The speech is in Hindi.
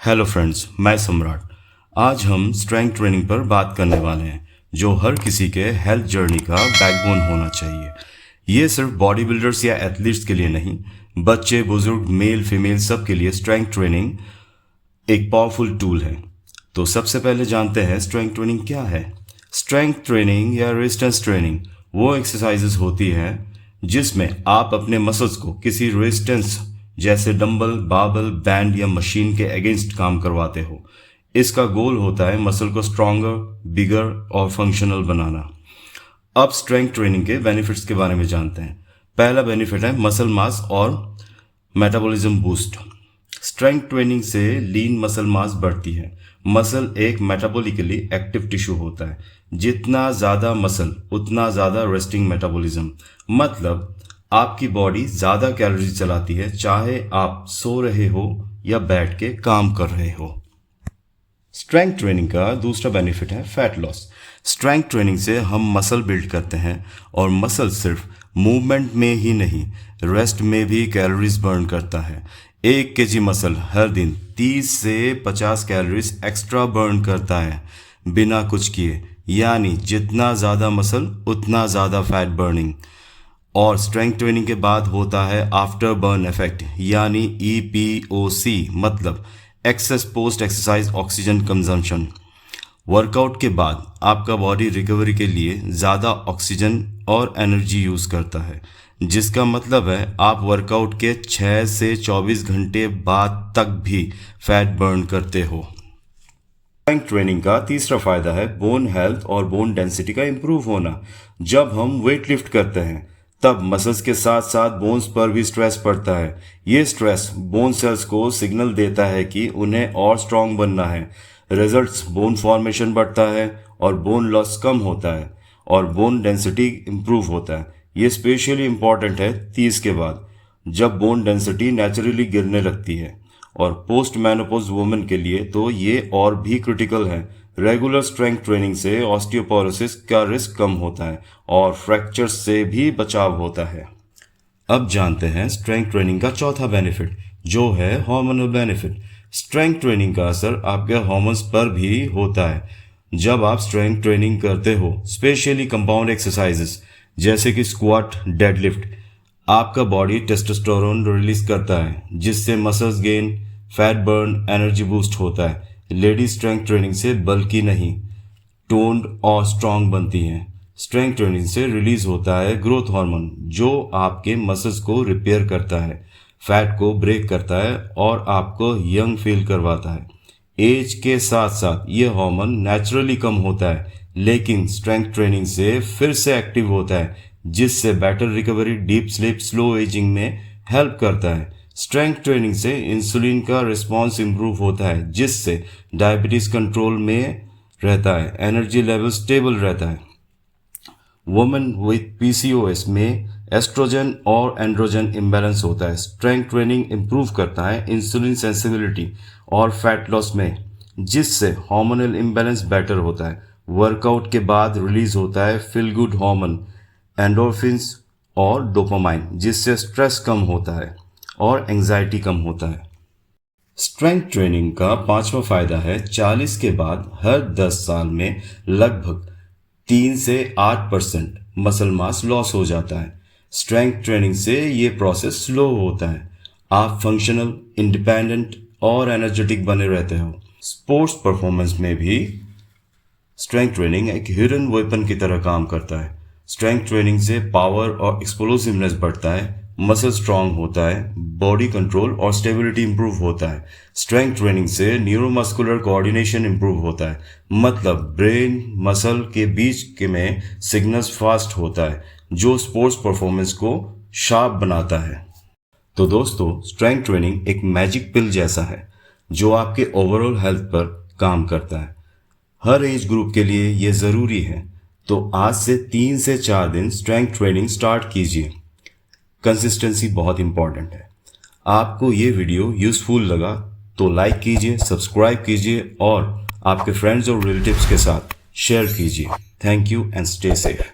हेलो फ्रेंड्स, मैं सम्राट। आज हम स्ट्रेंथ ट्रेनिंग पर बात करने वाले हैं जो हर किसी के हेल्थ जर्नी का बैकबोन होना चाहिए। ये सिर्फ बॉडी बिल्डर्स या एथलीट्स के लिए नहीं, बच्चे, बुजुर्ग, मेल, फीमेल सब के लिए स्ट्रेंथ ट्रेनिंग एक पावरफुल टूल है। तो सबसे पहले जानते हैं स्ट्रेंथ ट्रेनिंग क्या है। स्ट्रेंथ ट्रेनिंग या रेजिस्टेंस ट्रेनिंग वो एक्सरसाइजेस होती है जिसमें आप अपने मसल्स को किसी रेजिस्टेंस जैसे डंबल, बाबल, बैंड या मशीन के अगेंस्ट काम करवाते हो। इसका गोल होता है मसल को स्ट्रॉन्गर, बिगर और फंक्शनल बनाना। अब स्ट्रेंथ ट्रेनिंग के बेनिफिट्स के बारे में जानते हैं। पहला बेनिफिट है मसल मास और मेटाबॉलिज्म बूस्ट। स्ट्रेंथ ट्रेनिंग से लीन मसल मास बढ़ती है। मसल एक मेटाबॉलिकली एक्टिव टिश्यू होता है। जितना ज़्यादा मसल उतना ज़्यादा रेस्टिंग मेटाबॉलिज्म, मतलब आपकी बॉडी ज़्यादा कैलोरीज चलाती है, चाहे आप सो रहे हो या बैठ के काम कर रहे हो। स्ट्रेंथ ट्रेनिंग का दूसरा बेनिफिट है फैट लॉस। स्ट्रेंथ ट्रेनिंग से हम मसल बिल्ड करते हैं और मसल सिर्फ मूवमेंट में ही नहीं, रेस्ट में भी कैलोरीज बर्न करता है। 1 kg मसल हर दिन 30 से 50 कैलोरीज एक्स्ट्रा बर्न करता है बिना कुछ किए, यानी जितना ज़्यादा मसल उतना ज़्यादा फैट बर्निंग। और स्ट्रेंथ ट्रेनिंग के बाद होता है आफ्टर बर्न इफेक्ट, यानी EPOC, मतलब excess post exercise oxygen consumption. Workout के बाद आपका बॉडी रिकवरी के लिए ज़्यादा ऑक्सीजन और एनर्जी यूज़ करता है, जिसका मतलब है आप वर्कआउट के 6 से 24 घंटे बाद तक भी फैट बर्न करते हो। स्ट्रेंथ ट्रेनिंग का तीसरा फायदा है बोन हेल्थ और बोन डेंसिटी का इम्प्रूव होना। जब हम वेट लिफ्ट करते हैं तब मसल्स के साथ साथ बोन्स पर भी स्ट्रेस पड़ता है। ये स्ट्रेस बोन सेल्स को सिग्नल देता है कि उन्हें और स्ट्रांग बनना है। रिजल्ट्स बोन फॉर्मेशन बढ़ता है और बोन लॉस कम होता है और बोन डेंसिटी इम्प्रूव होता है। ये स्पेशली इम्पॉर्टेंट है 30 के बाद, जब बोन डेंसिटी नेचुरली गिरने लगती है, और पोस्ट मेनोपॉज वुमेन के लिए तो ये और भी क्रिटिकल है। रेगुलर स्ट्रेंथ ट्रेनिंग से ऑस्टियोपोरोसिस का रिस्क कम होता है और फ्रैक्चर से भी बचाव होता है। अब जानते हैं स्ट्रेंथ ट्रेनिंग का चौथा बेनिफिट, जो है हार्मोनल बेनिफिट। स्ट्रेंथ ट्रेनिंग का असर आपके हार्मोन्स पर भी होता है। जब आप स्ट्रेंथ ट्रेनिंग करते हो, स्पेशली कंपाउंड एक्सरसाइजेस जैसे कि स्क्वाट, डेडलिफ्ट, आपका बॉडी टेस्टोस्टेरोन रिलीज करता है, जिससे muscles gain, fat burn, energy boost होता है। लेडी स्ट्रेंथ ट्रेनिंग से बल्कि नहीं, टोन्ड और स्ट्रांग बनती हैं। स्ट्रेंथ ट्रेनिंग से रिलीज होता है ग्रोथ हार्मोन, जो आपके मसल्स को रिपेयर करता है, फैट को ब्रेक करता है और आपको यंग फील करवाता है। एज के साथ साथ ये हार्मोन नेचुरली कम होता है, लेकिन स्ट्रेंथ ट्रेनिंग से फिर से एक्टिव होता है, जिससे better recovery, deep sleep, slow ageing में हेल्प करता है। स्ट्रेंथ ट्रेनिंग से इंसुलिन का रिस्पॉन्स इम्प्रूव होता है, जिससे डायबिटीज कंट्रोल में रहता है, एनर्जी लेवल स्टेबल रहता है। वुमेन विथ PCOS में एस्ट्रोजन और एंड्रोजन इम्बैलेंस होता है। स्ट्रेंथ ट्रेनिंग इम्प्रूव करता है इंसुलिन सेंसिटिविटी और फैट लॉस में, जिससे हार्मोनल इम्बैलेंस बेटर होता है। वर्कआउट के बाद रिलीज होता है फील गुड हार्मोन, एंडोर्फिन्स और डोपामाइन, जिससे स्ट्रेस कम होता है और एंजाइटी कम होता है। स्ट्रेंथ ट्रेनिंग का पांचवा फायदा है 40 के बाद हर 10 साल में लगभग 3 से 8% मसल मास लॉस हो जाता है। स्ट्रेंथ ट्रेनिंग से ये प्रोसेस स्लो होता है। आप फंक्शनल, इंडिपेंडेंट और एनर्जेटिक बने रहते हो। स्पोर्ट्स परफॉर्मेंस में भी स्ट्रेंथ ट्रेनिंग एक हिडन वेपन की तरह काम करता है। स्ट्रेंथ ट्रेनिंग से पावर और एक्सप्लोसिवनेस बढ़ता है, मसल स्ट्रांग होता है, बॉडी कंट्रोल और स्टेबिलिटी इंप्रूव होता है। स्ट्रेंथ ट्रेनिंग से न्यूरोमस्कुलर कोऑर्डिनेशन इंप्रूव होता है, मतलब ब्रेन मसल के बीच के में सिग्नल्स फास्ट होता है, जो स्पोर्ट्स परफॉर्मेंस को शार्प बनाता है। तो दोस्तों, स्ट्रेंथ ट्रेनिंग एक मैजिक पिल जैसा है जो आपके ओवरऑल हेल्थ पर काम करता है। हर एज ग्रुप के लिए ये ज़रूरी है। तो आज से 3 से 4 दिन स्ट्रेंथ ट्रेनिंग स्टार्ट कीजिए। कंसिस्टेंसी बहुत इंपॉर्टेंट है। आपको ये वीडियो यूजफुल लगा तो लाइक कीजिए, सब्सक्राइब कीजिए और आपके फ्रेंड्स और रिलेटिव्स के साथ शेयर कीजिए। Thank you and stay safe.